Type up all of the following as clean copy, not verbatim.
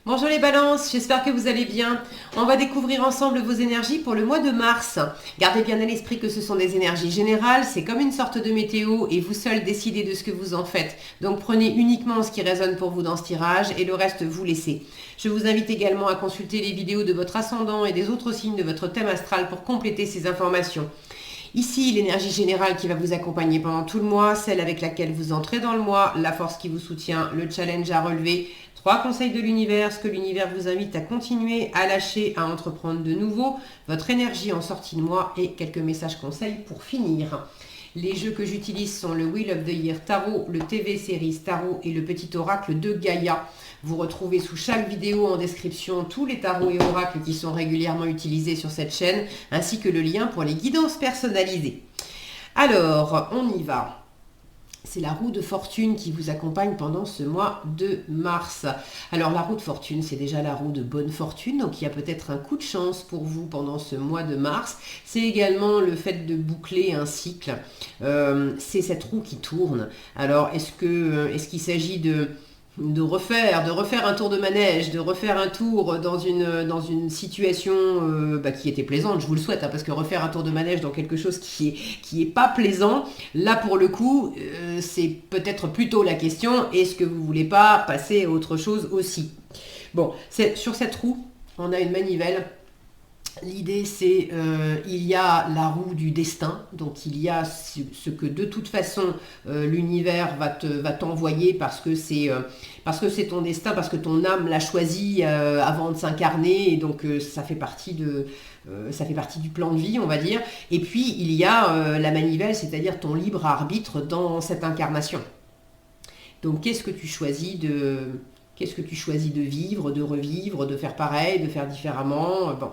Bonjour les balances, j'espère que vous allez bien. On va découvrir ensemble vos énergies pour le mois de mars. Gardez bien à l'esprit que ce sont des énergies générales, c'est comme une sorte de météo et vous seul décidez de ce que vous en faites. Donc prenez uniquement ce qui résonne pour vous dans ce tirage et le reste vous laissez. Je vous invite également à consulter les vidéos de votre ascendant et des autres signes de votre thème astral pour compléter ces informations. Ici, l'énergie générale qui va vous accompagner pendant tout le mois, celle avec laquelle vous entrez dans le mois, la force qui vous soutient, le challenge à relever, 3 conseils de l'univers, ce que l'univers vous invite à continuer, à lâcher, à entreprendre de nouveau, votre énergie en sortie de mois et quelques messages conseils pour finir. Les jeux que j'utilise sont le Wheel of the Year Tarot, le TV Series Tarot et le petit oracle de Gaïa. Vous retrouvez sous chaque vidéo en description tous les tarots et oracles qui sont régulièrement utilisés sur cette chaîne, ainsi que le lien pour les guidances personnalisées. Alors, on y va. C'est la roue de fortune qui vous accompagne pendant ce mois de mars. Alors la roue de fortune, c'est déjà la roue de bonne fortune, donc il y a peut-être un coup de chance pour vous pendant ce mois de mars. C'est également le fait de boucler un cycle. C'est cette roue qui tourne. Alors est-ce qu'il s'agit de refaire un tour de manège, de refaire un tour dans une situation qui était plaisante, je vous le souhaite, parce que refaire un tour de manège dans quelque chose qui est pas plaisant, là pour le coup, c'est peut-être plutôt la question, est-ce que vous voulez pas passer à autre chose aussi? Bon, sur cette roue, on a une manivelle. L'idée, c'est il y a la roue du destin, donc il y a ce que de toute façon l'univers va t'envoyer parce que c'est ton destin, parce que ton âme l'a choisi avant de s'incarner, et donc ça fait partie du plan de vie, on va dire. Et puis il y a la manivelle, c'est-à-dire ton libre arbitre dans cette incarnation. Donc qu'est-ce que tu choisis de vivre, de revivre, de faire pareil, de faire différemment? Bon.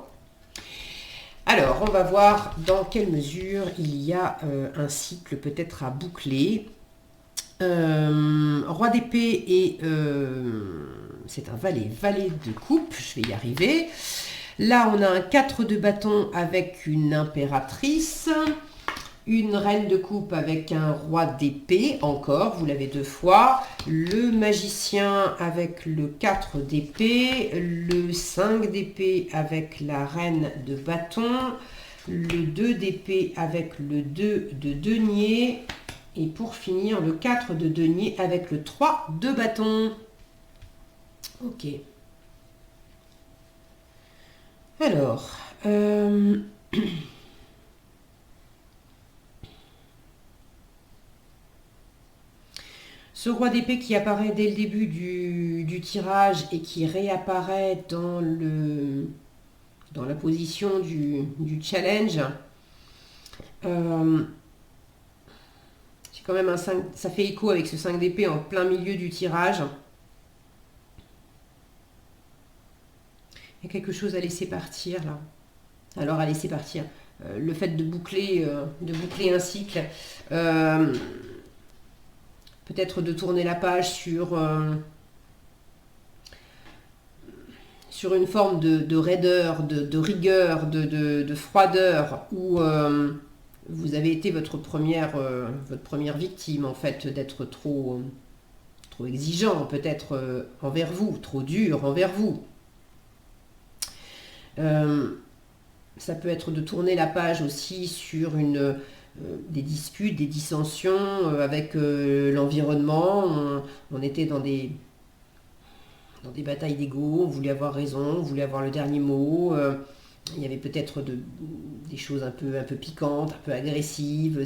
Alors, on va voir dans quelle mesure il y a un cycle peut-être à boucler. Roi d'épée et c'est un valet de coupe, je vais y arriver. Là, on a un 4 de bâton avec une impératrice. Une reine de coupe avec un roi d'épée, encore, vous l'avez 2 fois. Le magicien avec le 4 d'épée. Le 5 d'épée avec la reine de bâton. Le 2 d'épée avec le 2 de denier. Et pour finir, le 4 de denier avec le 3 de bâton. Ok. Alors... Ce roi d'épée qui apparaît dès le début du tirage et qui réapparaît dans la position du challenge, c'est quand même un 5, ça fait écho avec ce 5 d'épée en plein milieu du tirage. Il y a quelque chose à laisser partir là. Alors à laisser partir, le fait de boucler un cycle, peut-être de tourner la page sur une forme de raideur, de rigueur, de froideur, où vous avez été votre première victime, en fait, d'être trop exigeant, peut-être envers vous, trop dur envers vous. Ça peut être de tourner la page aussi sur des disputes, des dissensions avec l'environnement. On était dans des batailles d'ego, on voulait avoir raison, on voulait avoir le dernier mot. Il y avait peut-être des choses un peu piquantes, un peu agressives.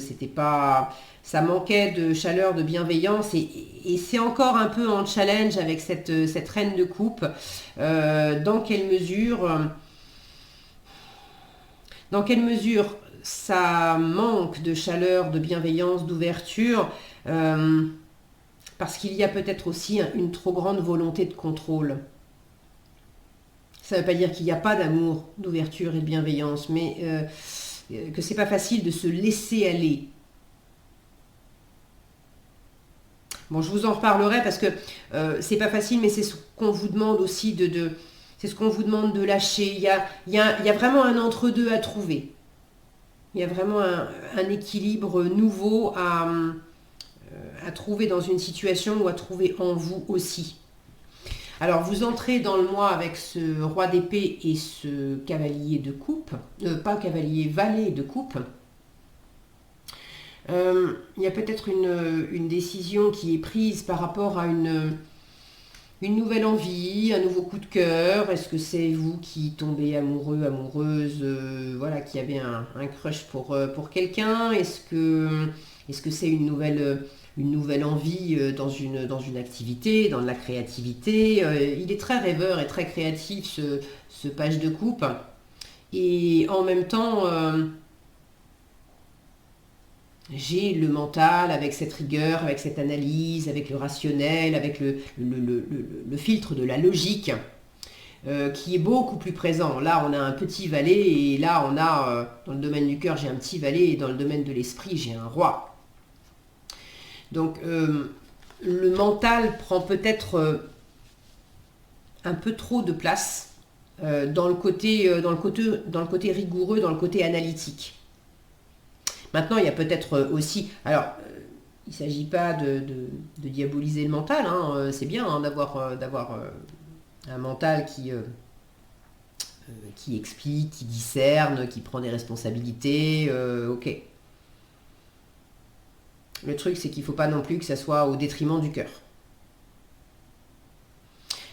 Ça manquait de chaleur, de bienveillance, et c'est encore un peu en challenge avec cette reine de coupe. Dans quelle mesure ça manque de chaleur, de bienveillance, d'ouverture, parce qu'il y a peut-être aussi une trop grande volonté de contrôle. Ça ne veut pas dire qu'il n'y a pas d'amour, d'ouverture et de bienveillance, mais que c'est pas facile de se laisser aller. Bon, je vous en reparlerai parce que c'est pas facile, mais c'est ce qu'on vous demande aussi c'est ce qu'on vous demande de lâcher. Il y a vraiment un entre-deux à trouver. Il y a vraiment un équilibre nouveau à trouver dans une situation ou à trouver en vous aussi. Alors, vous entrez dans le mois avec ce roi d'épée et ce cavalier de coupe. Pas cavalier, valet de coupe. Il y a peut-être une décision qui est prise par rapport à une nouvelle envie, un nouveau coup de cœur. Est-ce que c'est vous qui tombez amoureux, amoureuse, voilà, qui avez un crush pour quelqu'un? Est-ce que c'est une nouvelle envie dans une activité, dans de la créativité? Il est très rêveur et très créatif, ce page de coupe. Et en même temps, j'ai le mental avec cette rigueur, avec cette analyse, avec le rationnel, avec le filtre de la logique qui est beaucoup plus présent. Là, on a un petit valet et là, on a, dans le domaine du cœur, j'ai un petit valet et dans le domaine de l'esprit, j'ai un roi. Donc, le mental prend peut-être un peu trop de place dans le côté rigoureux, dans le côté analytique. Maintenant, il y a peut-être aussi... Alors, il ne s'agit pas de diaboliser le mental, hein, c'est bien hein, d'avoir un mental qui explique, qui discerne, qui prend des responsabilités, ok. Le truc, c'est qu'il ne faut pas non plus que ça soit au détriment du cœur.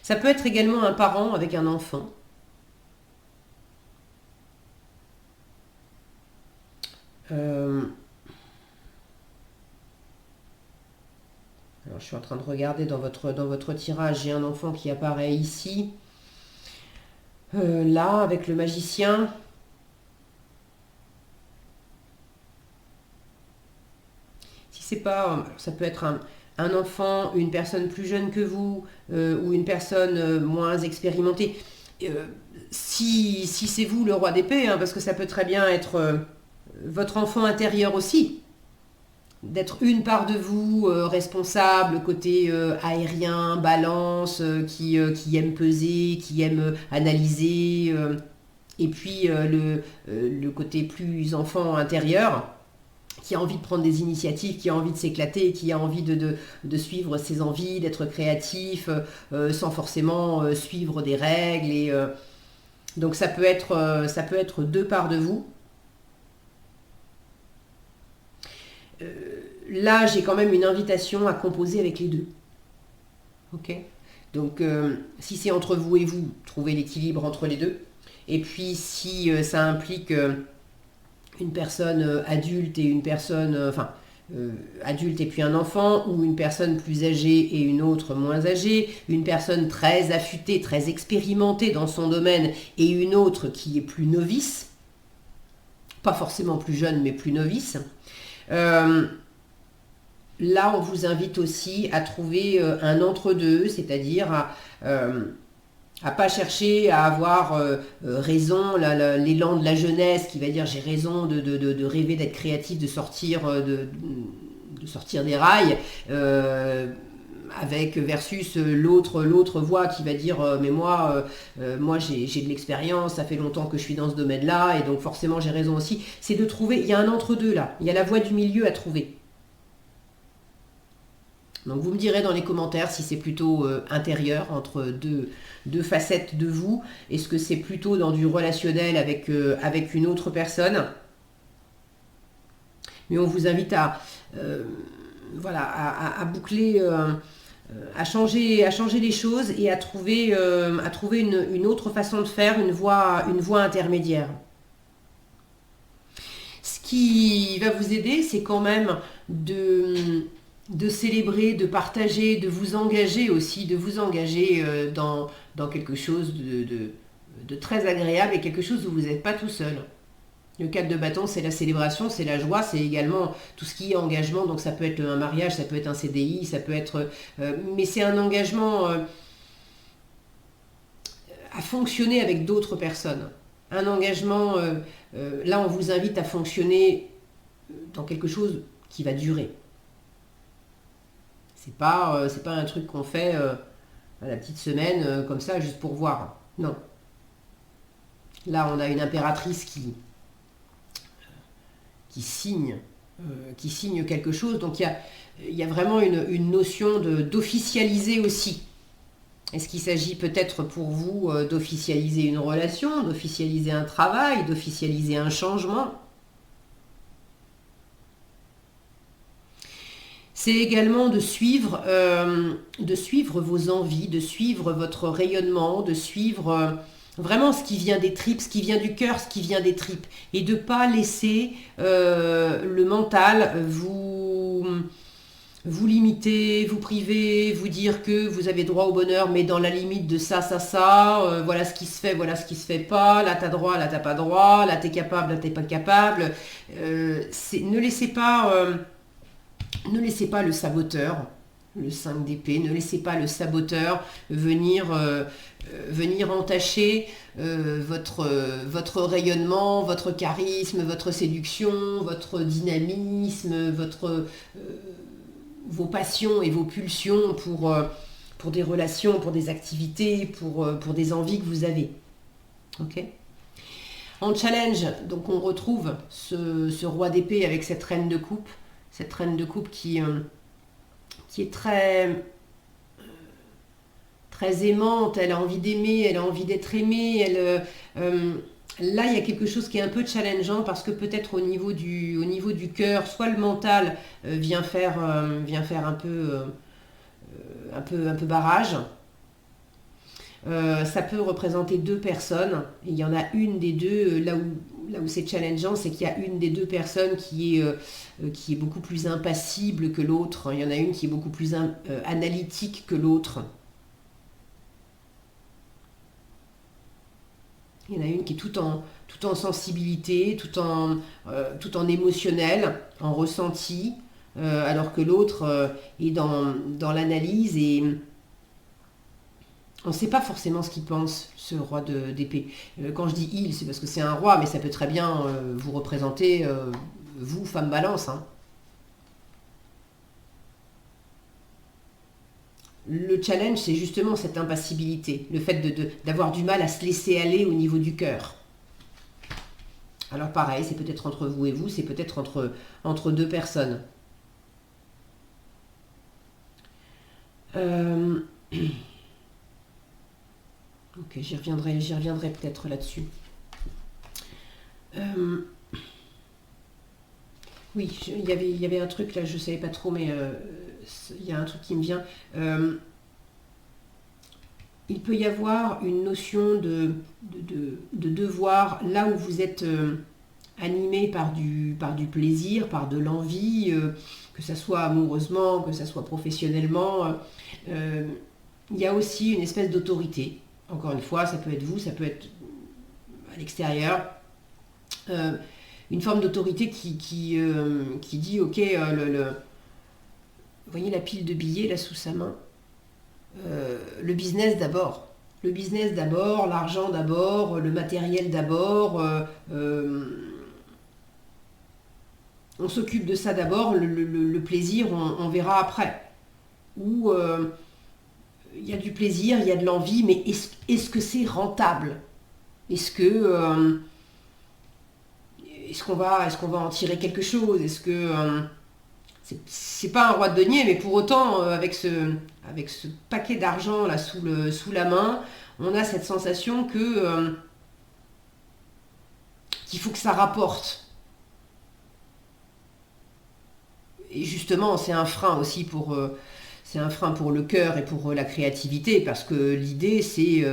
Ça peut être également un parent avec un enfant. Alors, je suis en train de regarder dans votre tirage, j'ai un enfant qui apparaît ici, là, avec le magicien. Si c'est pas, ça peut être un enfant, une personne plus jeune que vous, ou une personne moins expérimentée. Si c'est vous le roi d'épée, hein, parce que ça peut très bien être votre enfant intérieur aussi, d'être une part de vous responsable côté aérien, balance, qui aime peser, qui aime analyser, et puis le côté plus enfant intérieur, qui a envie de prendre des initiatives, qui a envie de s'éclater, qui a envie de suivre ses envies, d'être créatif, sans forcément suivre des règles. Et, donc ça peut être deux parts de vous. Là, j'ai quand même une invitation à composer avec les deux. Ok. Donc, si c'est entre vous et vous, trouvez l'équilibre entre les deux. Et puis, si ça implique une personne adulte et une personne, adulte et puis un enfant, ou une personne plus âgée et une autre moins âgée, une personne très affûtée, très expérimentée dans son domaine et une autre qui est plus novice, pas forcément plus jeune mais plus novice. Là, on vous invite aussi à trouver un entre-deux, c'est-à-dire à pas chercher à avoir raison, l'élan de la jeunesse qui va dire j'ai raison de rêver d'être créatif, de sortir, de sortir des rails, avec versus l'autre voix qui va dire mais moi j'ai de l'expérience, ça fait longtemps que je suis dans ce domaine-là et donc forcément j'ai raison aussi. C'est de trouver, il y a un entre-deux là, il y a la voie du milieu à trouver. Donc vous me direz dans les commentaires si c'est plutôt intérieur, entre deux facettes de vous. Est-ce que c'est plutôt dans du relationnel avec une autre personne? Mais on vous invite à boucler, à changer les choses et à trouver une autre façon de faire, une voie intermédiaire. Ce qui va vous aider, c'est quand même de célébrer, de partager, de vous engager aussi, dans quelque chose de très agréable et quelque chose où vous n'êtes pas tout seul. Le 4 de bâton, c'est la célébration, c'est la joie, c'est également tout ce qui est engagement, donc ça peut être un mariage, ça peut être un CDI, ça peut être... mais c'est un engagement à fonctionner avec d'autres personnes. Un engagement, là on vous invite à fonctionner dans quelque chose qui va durer. C'est pas un truc qu'on fait à la petite semaine comme ça juste pour voir. Non. Là, on a une impératrice qui signe quelque chose. Donc il y a vraiment une notion d'officialiser aussi. Est-ce qu'il s'agit peut-être pour vous d'officialiser une relation, d'officialiser un travail, d'officialiser un changement? C'est également de suivre vos envies, de suivre votre rayonnement, de suivre vraiment ce qui vient des tripes, ce qui vient du cœur, ce qui vient des tripes. Et de ne pas laisser le mental vous limiter, vous priver, vous dire que vous avez droit au bonheur, mais dans la limite de ça, voilà ce qui se fait, voilà ce qui se fait pas, là t'as droit, là t'as pas droit, là t'es capable, là t'es pas capable. Ne laissez pas le saboteur, le 5 d'épée, ne laissez pas le saboteur venir entacher votre rayonnement, votre charisme, votre séduction, votre dynamisme, vos passions et vos pulsions pour des relations, pour des activités, pour des envies que vous avez. Ok ? En challenge, donc on retrouve ce roi d'épée avec cette reine de coupe. Cette reine de coupe qui est très aimante, elle a envie d'aimer, elle a envie d'être aimée. Là, il y a quelque chose qui est un peu challengeant parce que peut-être au niveau du cœur, soit le mental vient faire un peu barrage. Ça peut représenter deux personnes. Et il y en a une des deux, là où c'est challengeant, c'est qu'il y a une des deux personnes qui est beaucoup plus impassible que l'autre. Il y en a une qui est beaucoup plus analytique que l'autre. Il y en a une qui est tout en sensibilité, tout en émotionnel, en ressenti, alors que l'autre est dans l'analyse et on ne sait pas forcément ce qu'il pense, ce roi d'épée. Quand je dis il, c'est parce que c'est un roi, mais ça peut très bien vous représenter, vous, femme balance. Hein. Le challenge, c'est justement cette impassibilité, le fait d'avoir du mal à se laisser aller au niveau du cœur. Alors pareil, c'est peut-être entre vous et vous, c'est peut-être entre deux personnes. Ok, j'y reviendrai peut-être là-dessus. Oui, il y avait un truc là, je ne savais pas trop, mais il y a un truc qui me vient. Il peut y avoir une notion de devoir, là où vous êtes animé par du plaisir, par de l'envie, que ça soit amoureusement, que ça soit professionnellement, il y a aussi une espèce d'autorité. Encore une fois, ça peut être vous, ça peut être à l'extérieur. Une forme d'autorité qui dit, ok, vous voyez la pile de billets là sous sa main, le business d'abord. Le business d'abord, l'argent d'abord, le matériel d'abord. On s'occupe de ça d'abord, le plaisir, on verra après. Ou il y a du plaisir, il y a de l'envie, mais est-ce que c'est rentable? Est-ce qu'on va en tirer quelque chose? Est-ce que c'est pas un roi de denier, mais pour autant, avec ce paquet d'argent là sous la main, on a cette sensation qu'il faut que ça rapporte. Et justement, c'est un frein aussi pour le cœur et pour la créativité, parce que l'idée, c'est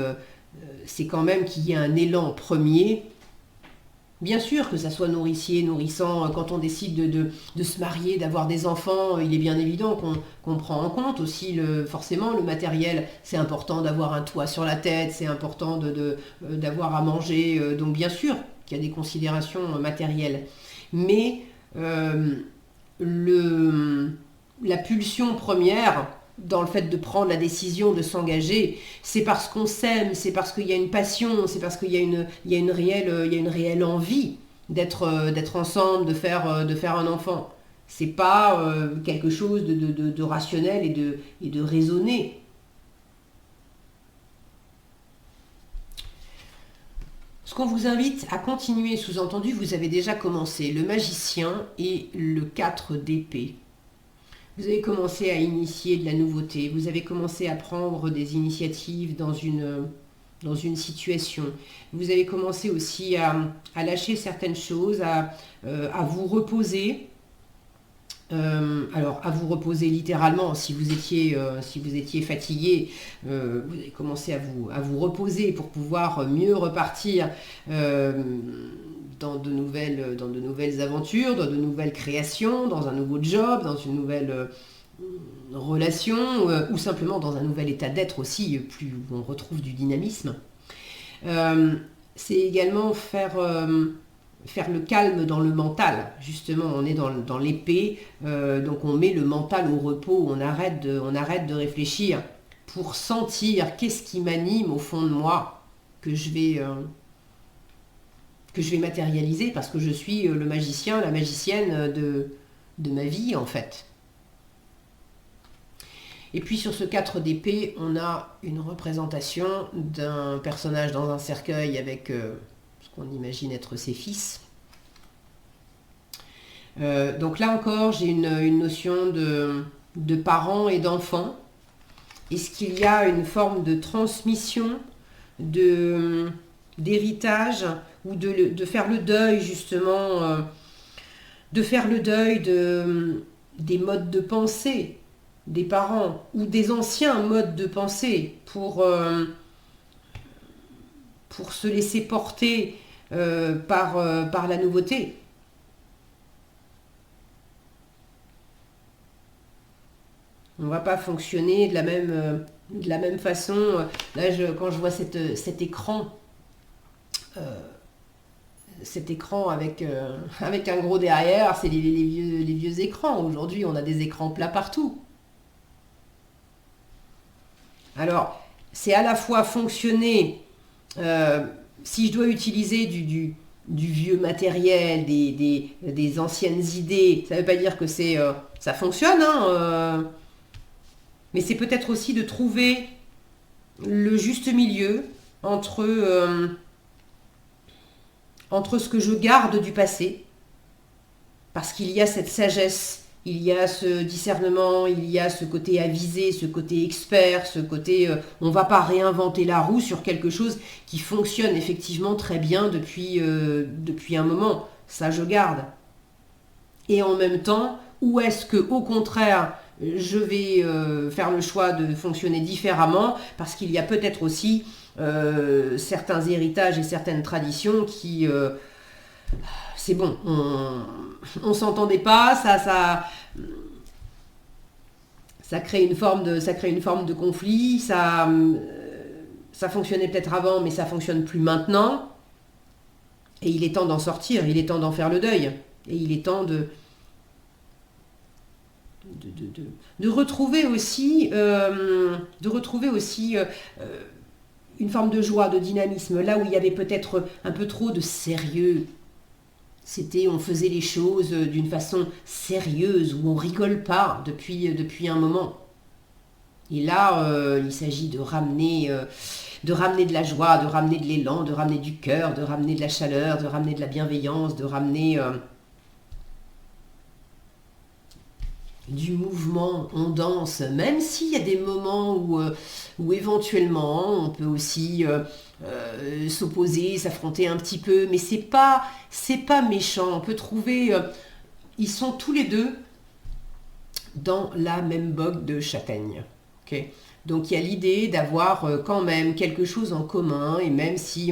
quand même qu'il y ait un élan premier. Bien sûr que ça soit nourricier, nourrissant, quand on décide de se marier, d'avoir des enfants, il est bien évident qu'on prend en compte aussi forcément le matériel. C'est important d'avoir un toit sur la tête, c'est important d'avoir à manger, donc bien sûr qu'il y a des considérations matérielles. Mais la pulsion première, dans le fait de prendre la décision de s'engager, c'est parce qu'on s'aime, c'est parce qu'il y a une passion, c'est parce qu'il y a une réelle envie d'être ensemble, de faire un enfant. C'est pas quelque chose de rationnel et de raisonné. Ce qu'on vous invite à continuer, sous-entendu, vous avez déjà commencé, le magicien et le 4 d'épée. Vous avez commencé à initier de la nouveauté, vous avez commencé à prendre des initiatives dans une situation. Vous avez commencé aussi à lâcher certaines choses, à vous reposer. Alors, à vous reposer littéralement, si vous étiez fatigué, vous avez commencé à vous reposer pour pouvoir mieux repartir dans de nouvelles aventures, dans de nouvelles créations, dans un nouveau job, dans une nouvelle relation, ou simplement dans un nouvel état d'être aussi, plus où on retrouve du dynamisme. Euh, c'est également faire le calme dans le mental. Justement, on est dans l'épée, donc on met le mental au repos, on arrête de réfléchir pour sentir qu'est-ce qui m'anime au fond de moi que je vais matérialiser parce que je suis le magicien, la magicienne de ma vie en fait. Et puis sur ce 4 d'épée, on a une représentation d'un personnage dans un cercueil avec ce qu'on imagine être ses fils. Donc là encore, j'ai une notion de parents et d'enfants. Est-ce qu'il y a une forme de transmission, d'héritage, ou de faire le deuil justement, de faire le deuil des modes de pensée des parents, ou des anciens modes de pensée pour se laisser porter par la nouveauté. On ne va pas fonctionner de la même façon. Là, quand je vois cet écran avec un gros derrière, c'est les vieux écrans. Aujourd'hui, on a des écrans plats partout. Alors, c'est à la fois fonctionner, si je dois utiliser du vieux matériel, des anciennes idées, ça ne veut pas dire que ça fonctionne, hein, mais c'est peut-être aussi de trouver le juste milieu entre ce que je garde du passé, parce qu'il y a cette sagesse, il y a ce discernement, il y a ce côté avisé, ce côté expert, ce côté on ne va pas réinventer la roue sur quelque chose qui fonctionne effectivement très bien depuis un moment. Ça, je garde. Et en même temps, où est-ce que, au contraire, je vais faire le choix de fonctionner différemment, parce qu'il y a peut-être aussi certains héritages et certaines traditions qui... c'est bon, on s'entendait pas, ça crée une forme de conflit, ça fonctionnait peut-être avant, mais ça fonctionne plus maintenant. Et il est temps d'en sortir, il est temps d'en faire le deuil. Et il est temps de retrouver aussi, une forme de joie, de dynamisme, là où il y avait peut-être un peu trop de sérieux. On faisait les choses d'une façon sérieuse, où on rigole pas depuis un moment. Et là, il s'agit de ramener de la joie, de ramener de l'élan, de ramener du cœur, de ramener de la chaleur, de ramener de la bienveillance, de ramener du mouvement. On danse, même s'il y a des moments où éventuellement on peut aussi s'opposer, s'affronter un petit peu, mais c'est pas méchant. On peut trouver, ils sont tous les deux dans la même bogue de châtaigne. Okay. Donc il y a l'idée d'avoir quand même quelque chose en commun, et même si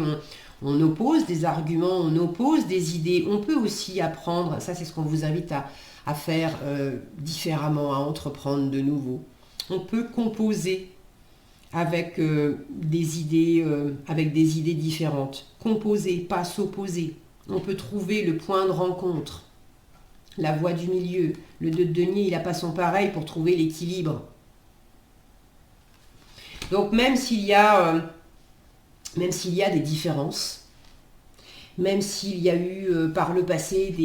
on oppose des arguments, on oppose des idées, on peut aussi apprendre. Ça, c'est ce qu'on vous invite à faire différemment, à entreprendre de nouveau. On peut composer avec des idées différentes. Composer, pas s'opposer. On peut trouver le point de rencontre, la voie du milieu. Le 2 de denier, il n'a pas son pareil pour trouver l'équilibre. Donc même s'il y a des différences, même s'il y a eu par le passé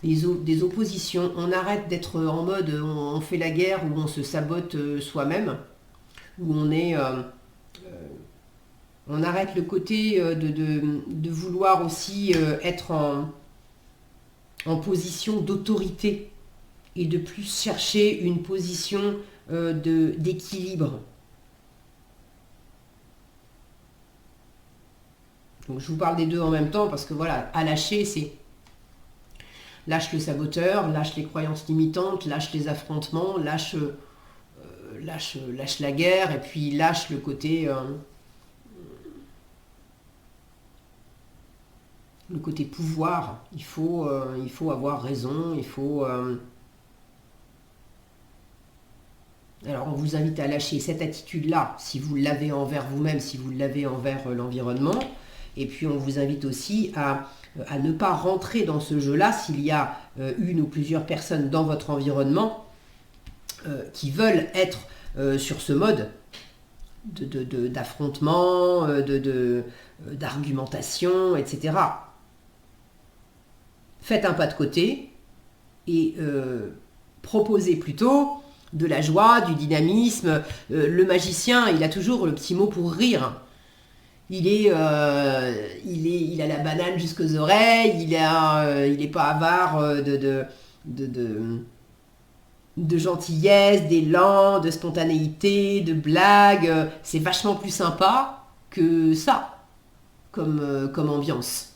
des oppositions, on arrête d'être en mode on fait la guerre, où on se sabote soi-même, où on arrête le côté de vouloir aussi être en position d'autorité. et de plus chercher une position d'équilibre. Donc je vous parle des deux en même temps parce que voilà, à lâcher, c'est lâche le saboteur, lâche les croyances limitantes, lâche les affrontements, lâche la guerre et puis lâche le côté pouvoir. Il faut avoir raison, il faut... Alors on vous invite à lâcher cette attitude-là, si vous l'avez envers vous-même, si vous l'avez envers l'environnement. Et puis on vous invite aussi à ne pas rentrer dans ce jeu-là s'il y a une ou plusieurs personnes dans votre environnement qui veulent être sur ce mode d'affrontement, d'argumentation, etc. Faites un pas de côté et proposez plutôt de la joie, du dynamisme. Le magicien, il a toujours le petit mot pour rire. Il a la banane jusqu'aux oreilles, il n'est pas avare de gentillesse, d'élan, de spontanéité, de blagues. C'est vachement plus sympa que ça, comme ambiance.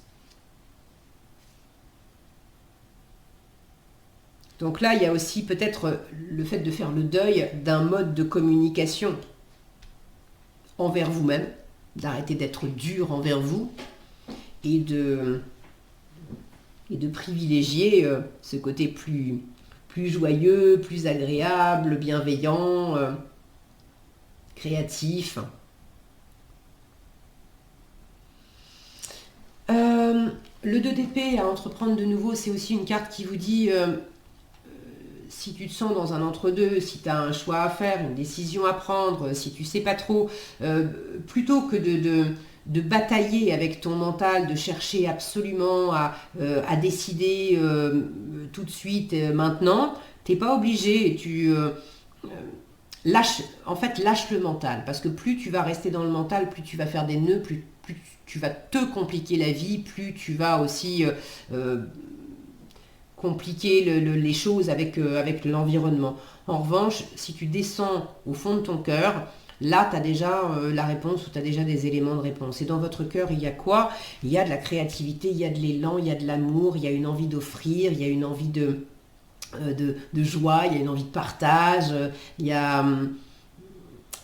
Donc là, il y a aussi peut-être le fait de faire le deuil d'un mode de communication envers vous-même, d'arrêter d'être dur envers vous et de privilégier ce côté plus joyeux, plus agréable, bienveillant, créatif. Le 2 d'épée à entreprendre de nouveau, c'est aussi une carte qui vous dit si tu te sens dans un entre-deux, si tu as un choix à faire, une décision à prendre, si tu sais pas trop, plutôt que de batailler avec ton mental, de chercher absolument à décider tout de suite, maintenant, t'es pas obligé, lâche le mental, parce que plus tu vas rester dans le mental, plus tu vas faire des nœuds, plus tu vas te compliquer la vie, plus tu vas aussi compliquer les choses avec l'environnement. En revanche, si tu descends au fond de ton cœur, là, tu as déjà la réponse ou tu as déjà des éléments de réponse. Et dans votre cœur, il y a quoi? Il y a de la créativité, il y a de l'élan, il y a de l'amour, il y a une envie d'offrir, il y a une envie de joie, il y a une envie de partage, il y a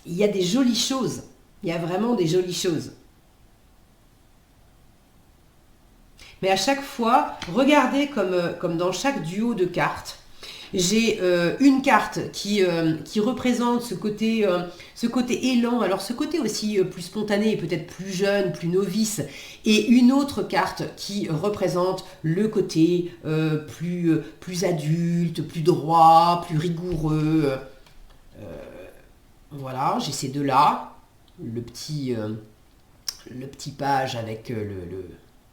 des jolies choses. Il y a vraiment des jolies choses. Mais à chaque fois, regardez comme dans chaque duo de cartes, j'ai une carte qui représente ce côté élan, alors ce côté aussi plus spontané, peut-être plus jeune, plus novice, et une autre carte qui représente le côté plus adulte, plus droit, plus rigoureux. Voilà, j'ai ces deux-là, le petit page avec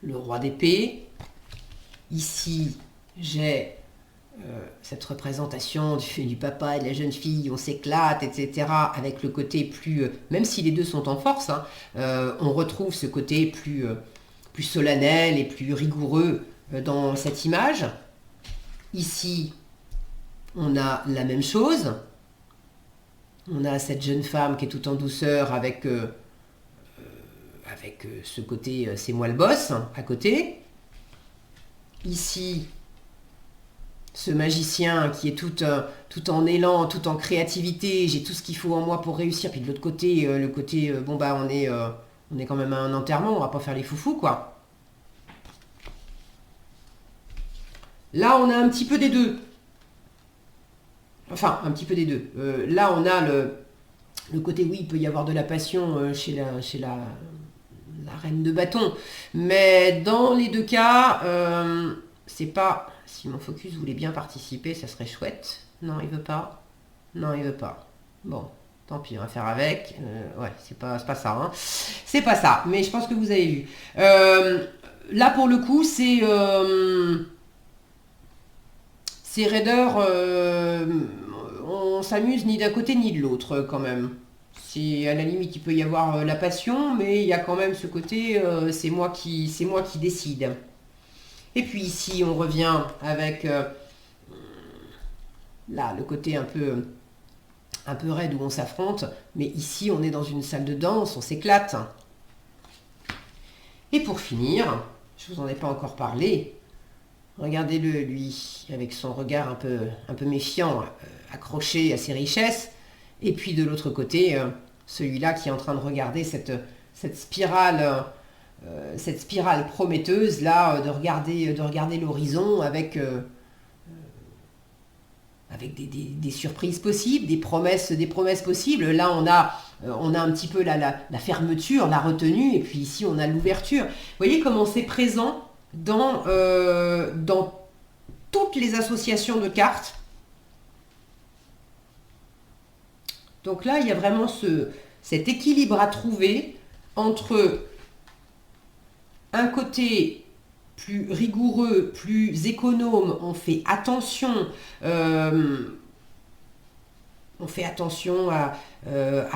le roi d'épée. Ici, j'ai cette représentation du papa et de la jeune fille, on s'éclate, etc. Avec le côté plus... même si les deux sont en force, hein, on retrouve ce côté plus solennel et plus rigoureux dans cette image. Ici, on a la même chose. On a cette jeune femme qui est tout en douceur avec ce côté « c'est moi le boss » à côté. Ici, ce magicien qui est tout en élan, tout en créativité, j'ai tout ce qu'il faut en moi pour réussir. Puis de l'autre côté, le côté bon bah on est quand même à un enterrement, on va pas faire les foufous quoi. Là on a un petit peu des deux. Enfin, un petit peu des deux. Là on a le côté oui, il peut y avoir de la passion chez la reine de bâton. Mais dans les deux cas, c'est pas... Si mon focus voulait bien participer, ça serait chouette. Non, il veut pas. Non, il veut pas. Bon, tant pis, on va faire avec. Ouais, c'est pas ça. Hein. C'est pas ça, mais je pense que vous avez vu. Là, pour le coup, c'est raideur. On s'amuse ni d'un côté ni de l'autre, quand même. C'est à la limite, il peut y avoir la passion, mais il y a quand même ce côté, c'est moi qui décide. Et puis ici, on revient avec là, le côté un peu raide où on s'affronte. Mais ici, on est dans une salle de danse, on s'éclate. Et pour finir, je vous en ai pas encore parlé, regardez-le, lui, avec son regard un peu méfiant, accroché à ses richesses. Et puis de l'autre côté, celui-là qui est en train de regarder cette spirale prometteuse, là, de regarder l'horizon avec des surprises possibles, des promesses possibles. Là, on a un petit peu la fermeture, la retenue, et puis ici, on a l'ouverture. Vous voyez comment c'est présent dans toutes les associations de cartes. Donc là, il y a vraiment cet équilibre à trouver entre un côté plus rigoureux, plus économe, on fait attention à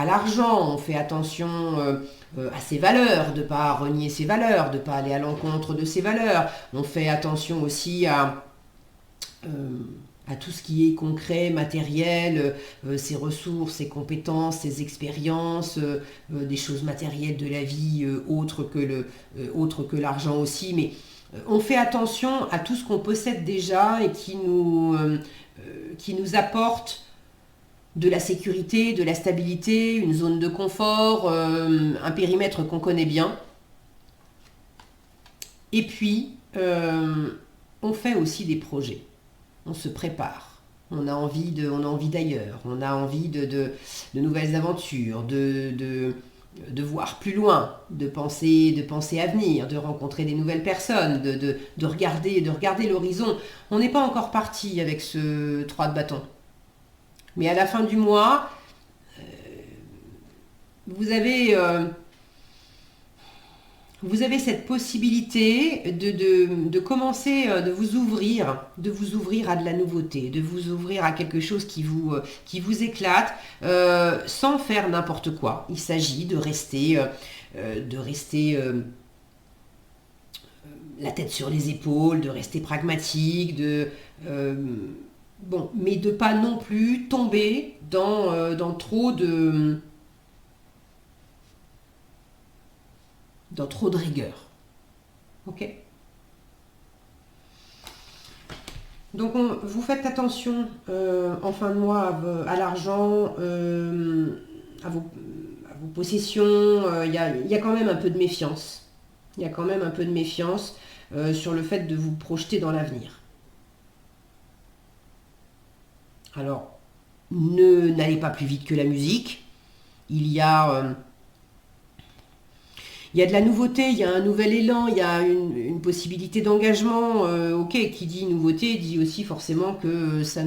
l'argent, on fait attention à ses valeurs, de ne pas renier ses valeurs, de ne pas aller à l'encontre de ses valeurs. On fait attention aussi à tout ce qui est concret, matériel, ses ressources, ses compétences, ses expériences, des choses matérielles de la vie autres que l'argent aussi. Mais on fait attention à tout ce qu'on possède déjà et qui nous apporte de la sécurité, de la stabilité, une zone de confort, un périmètre qu'on connaît bien. Et puis, on fait aussi des projets. On se prépare. On a envie d'ailleurs. On a envie de nouvelles aventures, de voir plus loin, de penser à venir, de rencontrer des nouvelles personnes, de regarder l'horizon. On n'est pas encore parti avec ce 3 de bâton. Mais à la fin du mois, vous avez cette possibilité de commencer, de vous ouvrir à de la nouveauté, de vous ouvrir à quelque chose qui vous éclate, sans faire n'importe quoi. Il s'agit de rester la tête sur les épaules, de rester pragmatique, mais de pas non plus tomber dans trop de rigueur. Ok. Donc vous faites attention en fin de mois à l'argent, à vos possessions. Il y a quand même un peu de méfiance. Il y a quand même un peu de méfiance sur le fait de vous projeter dans l'avenir. Alors, n'allez pas plus vite que la musique. Il y a de la nouveauté, il y a un nouvel élan, il y a une possibilité d'engagement. Ok, qui dit nouveauté dit aussi forcément que ça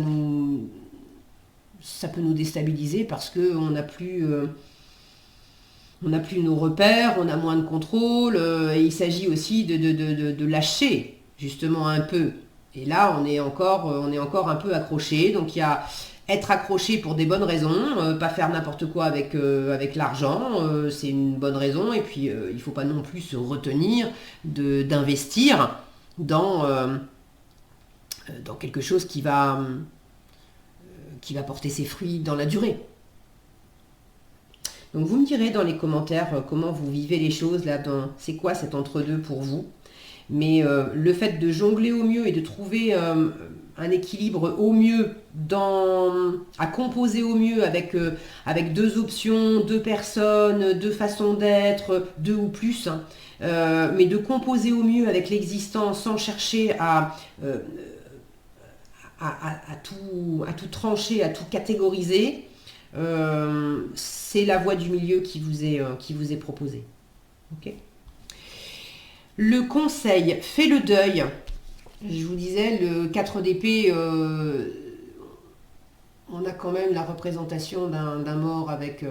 peut nous déstabiliser parce qu'on n'a plus nos repères, on a moins de contrôle. Et il s'agit aussi de lâcher justement un peu. Et là, on est encore un peu accroché. Donc il y a être accroché pour des bonnes raisons, pas faire n'importe quoi avec l'argent, c'est une bonne raison. Et puis il ne faut pas non plus se retenir d'investir dans quelque chose qui va porter ses fruits dans la durée. Donc vous me direz dans les commentaires comment vous vivez les choses là, c'est quoi cet entre-deux pour vous. Mais le fait de jongler au mieux et de trouver un équilibre au mieux, à composer au mieux avec deux options, deux personnes, deux façons d'être, deux ou plus, mais de composer au mieux avec l'existant sans chercher à tout trancher, à tout catégoriser, c'est la voie du milieu qui vous est proposée. Ok ? Le conseil, fais le deuil. Je vous disais, le 4 d'épée, on a quand même la représentation d'un mort avec...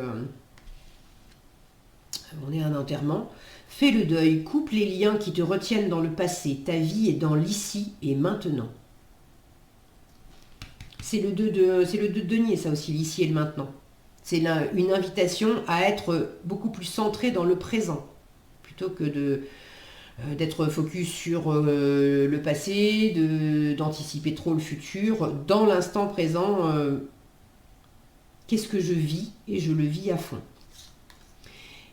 on est à un enterrement. Fais le deuil, coupe les liens qui te retiennent dans le passé. Ta vie est dans l'ici et maintenant. C'est le 2 de denier, ça aussi, l'ici et le maintenant. C'est une invitation à être beaucoup plus centré dans le présent, plutôt que d'être focus sur le passé, d'anticiper trop le futur. Dans l'instant présent, qu'est-ce que je vis? Et je le vis à fond.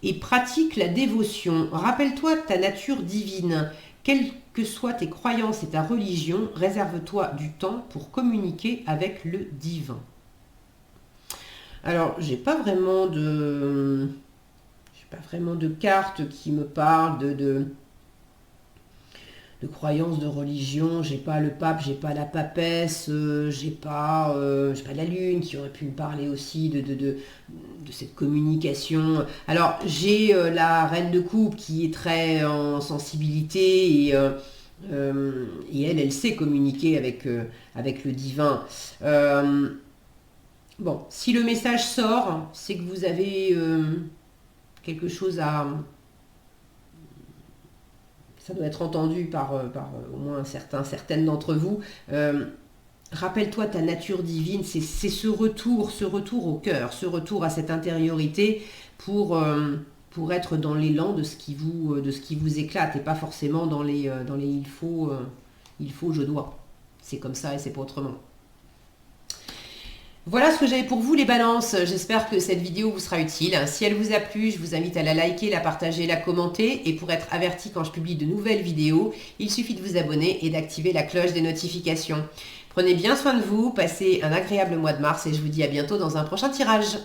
Et pratique la dévotion. Rappelle-toi de ta nature divine. Quelles que soient tes croyances et ta religion, réserve-toi du temps pour communiquer avec le divin. Alors, j'ai pas vraiment de cartes qui me parlent de croyances, de religion. J'ai pas le pape, j'ai pas la papesse, j'ai pas la lune qui aurait pu me parler aussi de cette communication. Alors, j'ai la reine de coupe qui est très en sensibilité et elle sait communiquer avec le divin. Bon, si le message sort, c'est que vous avez quelque chose à... Ça doit être entendu par au moins certaines d'entre vous. Rappelle-toi ta nature divine, c'est ce retour au cœur, ce retour à cette intériorité pour être dans l'élan de ce qui vous éclate et pas forcément dans les il faut, je dois. C'est comme ça et c'est pas autrement. Voilà ce que j'avais pour vous les balances, j'espère que cette vidéo vous sera utile. Si elle vous a plu, je vous invite à la liker, la partager, la commenter. Et pour être averti quand je publie de nouvelles vidéos, il suffit de vous abonner et d'activer la cloche des notifications. Prenez bien soin de vous, passez un agréable mois de mars et je vous dis à bientôt dans un prochain tirage.